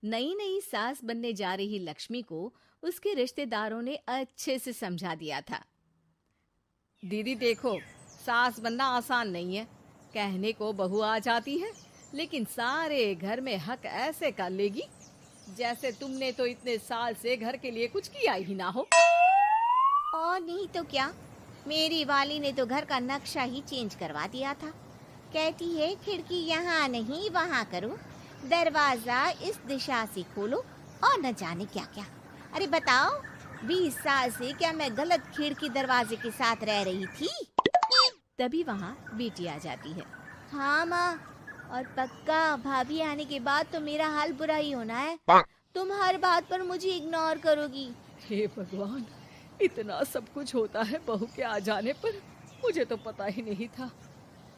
नई नई सास बनने जा रही लक्ष्मी को उसके रिश्तेदारों ने अच्छे से समझा दिया था। दीदी देखो, सास बनना आसान नहीं है। कहने को बहू आ जाती है, लेकिन सारे घर में हक ऐसे कर लेगी जैसे तुमने तो इतने साल से घर के लिए कुछ किया ही ना हो। और नहीं तो क्या, मेरी वाली ने तो घर का नक्शा ही चेंज करवा दिया था। कहती है खिड़की यहाँ नहीं वहाँ करो, दरवाजा इस दिशा से खोलो और न जाने क्या क्या। अरे बताओ, 20 साल से क्या मैं गलत खिड़की दरवाजे के साथ रह रही थी? तभी वहाँ बेटी आ जाती है। हाँ माँ, और पक्का भाभी आने के बाद तो मेरा हाल बुरा ही होना है। तुम हर बात पर मुझे इग्नोर करोगी। हे भगवान, इतना सब कुछ होता है बहू के आ जाने पर, मुझे तो पता ही नहीं था।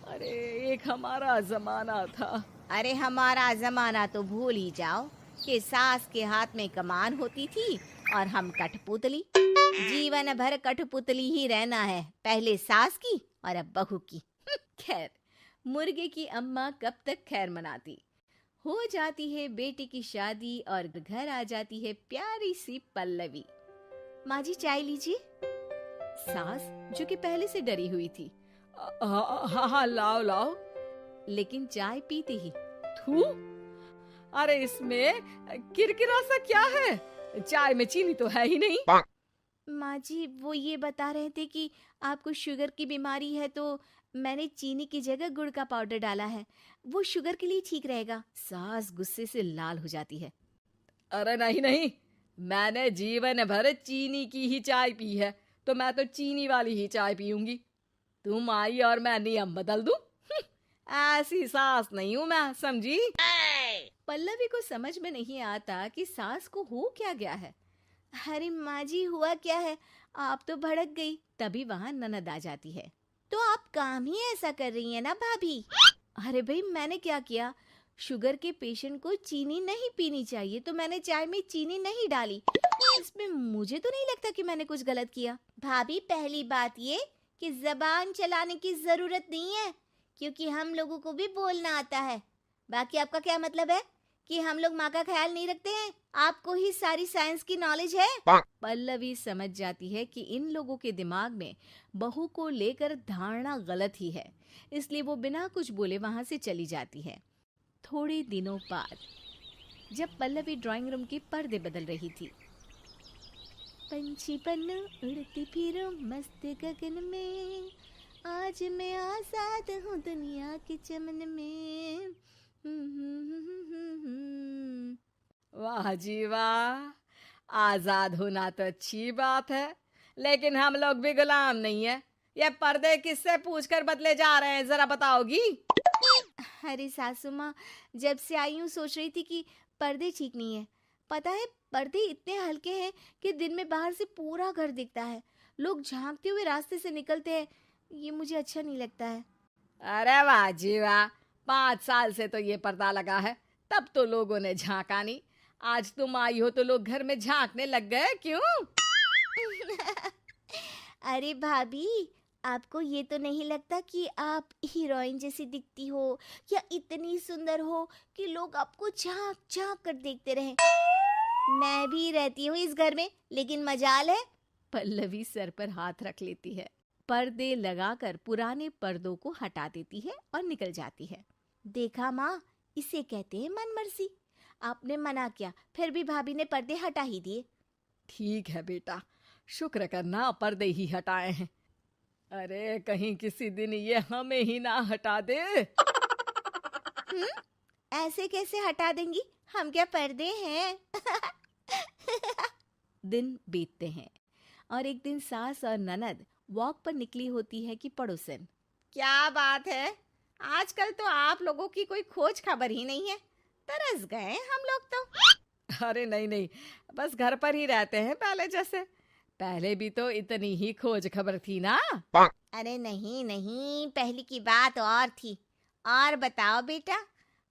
अरे एक हमारा जमाना था। अरे हमारा जमाना तो भूल ही जाओ कि सास के हाथ में कमान होती थी और हम कठपुतली। जीवन भर कठपुतली ही रहना है, पहले सास की और अब बहू की। खैर, मुर्गे की अम्मा कब तक खैर मनाती। हो जाती है बेटी की शादी और घर आ जाती है प्यारी सी पल्लवी। माँ जी चाय लीजिए। सास जो कि पहले से डरी हुई थी, हाँ हाँ लाओ लाओ, लेकिन चाय पीते ही थू, अरे इसमें किरकिरा सा क्या है? चाय में चीनी तो है ही नहीं। माँ जी वो ये बता रहे थे कि आपको शुगर की बीमारी है, तो मैंने चीनी की जगह गुड़ का पाउडर डाला है, वो शुगर के लिए ठीक रहेगा। सास गुस्से से लाल हो जाती है। अरे नहीं नहीं, मैंने जीवन भर चीनी की ही चाय पी है, तो मैं तो चीनी वाली ही चाय पीऊंगी। तुम आई और मैं नियम बदल दूं? ऐसी सास नहीं हूं मैं, समझी? पल्लवी को समझ में नहीं आता कि सास को हो क्या गया है। अरे माँ जी हुआ क्या है, आप तो भड़क गई। तभी वहाँ ननद आ जाती है। तो आप काम ही ऐसा कर रही हैं ना भाभी? अरे भाई मैंने क्या किया? शुगर के पेशेंट को चीनी नहीं पीनी चाहिए, तो मैंने चाय में चीनी नहीं डाली। इसमें मुझे तो नहीं लगता कि मैंने कुछ गलत किया। भाभी पहली बात ये कि जबान चलाने की जरूरत नहीं है, क्योंकि हम लोगों को भी बोलना आता है। बाकी आपका क्या मतलब है कि हम लोग माँ का ख्याल नहीं रखते हैं? आपको ही सारी साइंस की नॉलेज है। पल्लवी समझ जाती है कि इन लोगों के दिमाग में बहू को लेकर धारणा गलत ही है, इसलिए वो बिना कुछ बोले वहां से चली जाती है। थोड़े दिनों बाद जब पल्लवी ड्राइंग रूम के पर्दे बदल रही थी, पंछी पन्नू उड़ती फिरूं मस्त गगन में, आज मैं आजाद हूँ दुनिया के चमन में। वाह जी वाह, आजाद होना तो अच्छी बात है, लेकिन हम लोग भी गुलाम नहीं है। ये पर्दे किससे पूछकर बदले जा रहे हैं, जरा बताओगी? अरे सासू माँ, जब से आई हूँ सोच रही थी कि पर्दे ठीक नहीं है। पता है, पर्दे इतने हल्के हैं कि दिन में बाहर से पूरा घर दिखता है, लोग झांकते हुए रास्ते से निकलते हैं। ये मुझे अच्छा नहीं लगता है। अरे वाह जी वाह, 5 साल से तो ये पर्दा लगा है, तब तो लोगों ने झांका नहीं। आज तुम आई हो तो लोग घर में झांकने लग गए, क्यों? अरे भाभी, आपको ये तो नहीं लगता कि आप हीरोइन जैसी दिखती हो या इतनी सुंदर हो कि लोग आपको झांक झांक कर देखते रहें? मैं भी रहती हूँ इस घर में, लेकिन मजाल है। पल्लवी सर पर हाथ रख लेती है, पर्दे लगाकर पुराने पर्दों को हटा देती है और निकल जाती है। देखा माँ, इसे कहते हैं मनमर्जी। आपने मना किया, फिर भी भाभी ने पर्दे हटा ही दिए। ठीक है बेटा, शुक्र करना पर्दे ही हटाए हैं। अरे कहीं किसी दिन ये हमें ही ना हटा दे। ऐसे कैसे हटा देंगी, हम क्या पर्दे हैं? दिन बीतते हैं और एक दिन सास और ननद वॉक पर निकली होती है कि पड़ोसन, क्या बात है, आजकल तो आप लोगों की कोई खोज खबर ही नहीं है। तरस गए हम लोग तो। अरे नहीं नहीं, बस घर पर ही रहते हैं पहले जैसे। पहले भी तो इतनी ही खोज खबर थी ना। अरे नहीं नहीं, पहले की बात और थी। और बताओ बेटा,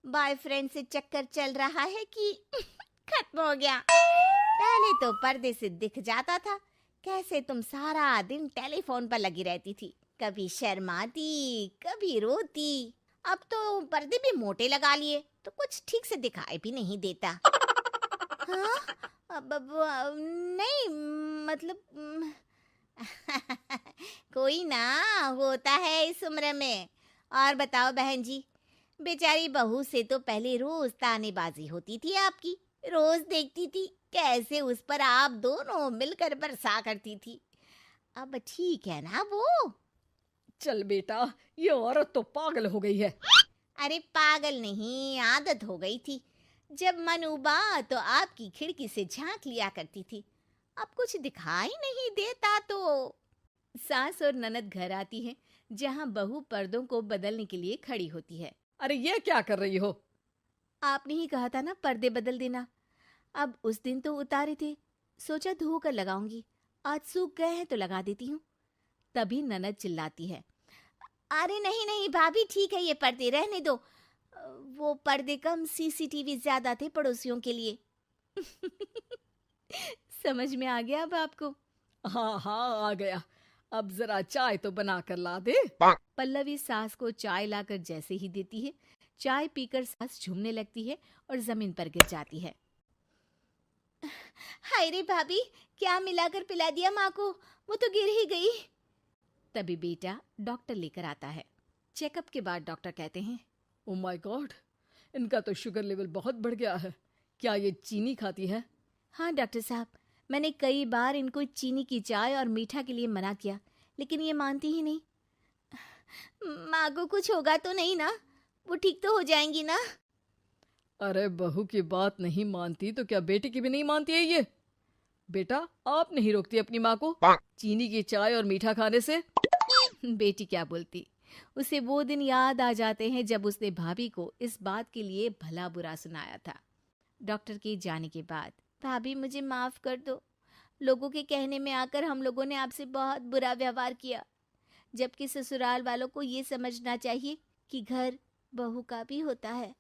बॉयफ्रेंड से चक्कर चल रहा है कि खत्म हो गया? पहले तो पर्दे से दिख जाता था कैसे तुम सारा दिन टेलीफोन पर लगी रहती थी, कभी शर्माती कभी रोती। अब तो पर्दे भी मोटे लगा लिए तो कुछ ठीक से दिखाई भी नहीं देता। हाँ? नहीं, मतलब कोई ना, होता है इस उम्र में। और बताओ बहन जी, बेचारी बहू से तो पहले रोज तानेबाजी होती थी आपकी, रोज देखती थी कैसे उस पर आप दोनों मिलकर बरसा करती थी। अब ठीक है ना वो? चल बेटा, ये औरत तो पागल हो गई है। अरे पागल नहीं, आदत हो गई थी। जब मन उबा तो आपकी खिड़की से झांक लिया करती थी, अब कुछ दिखाई नहीं देता तो। सास और ननद घर आती है, जहां बहू पर्दों को बदलने के लिए खड़ी होती है। अरे ये क्या कर रही हो? आपने ही कहा था ना पर्दे बदल देना। अब उस दिन तो उतारे थे, सोचा धोकर लगाऊंगी, आज सूख गए हैं तो लगा देती हूँ। तभी ननद चिल्लाती है, अरे नहीं नहीं भाभी, ठीक है ये पर्दे रहने दो। वो पर्दे कम, सीसीटीवी ज्यादा थे पड़ोसियों के लिए। समझ में आ गया अब आपको? हाँ हाँ, आ गया। अब जरा चाय तो बना कर ला दे। पल्लवी सास को चाय लाकर जैसे ही देती है, चाय पीकर सास झूमने लगती है और जमीन पर गिर जाती है। हाय रे भाभी, क्या मिलाकर पिला दिया माँ को, वो तो गिर ही गई। तभी बेटा डॉक्टर लेकर आता है। चेकअप के बाद डॉक्टर कहते हैं, ओ माय गॉड, इनका तो शुगर लेवल बहुत बढ़ गया है। क्या ये चीनी खाती है? हाँ डॉक्टर साहब, मैंने कई बार इनको चीनी की चाय और मीठा के लिए मना किया, लेकिन ये मानती ही नहीं। माँ को कुछ होगा तो नहीं ना? वो ठीक तो हो जाएंगी ना? अरे बहू की बात नहीं मानती तो क्या बेटी की भी नहीं मानती है ये? बेटा, आप नहीं रोकती अपनी माँ को चीनी की चाय और मीठा खाने से? बेटी क्या बोलती, उसे वो दिन याद आ जाते हैं जब उसने भाभी को इस बात के लिए भला बुरा सुनाया था। डॉक्टर के जाने के बाद, भाभी मुझे माफ कर दो, लोगों के कहने में आकर हम लोगों ने आपसे बहुत बुरा व्यवहार किया, जबकि ससुराल वालों को ये समझना चाहिए कि घर बहू का भी होता है।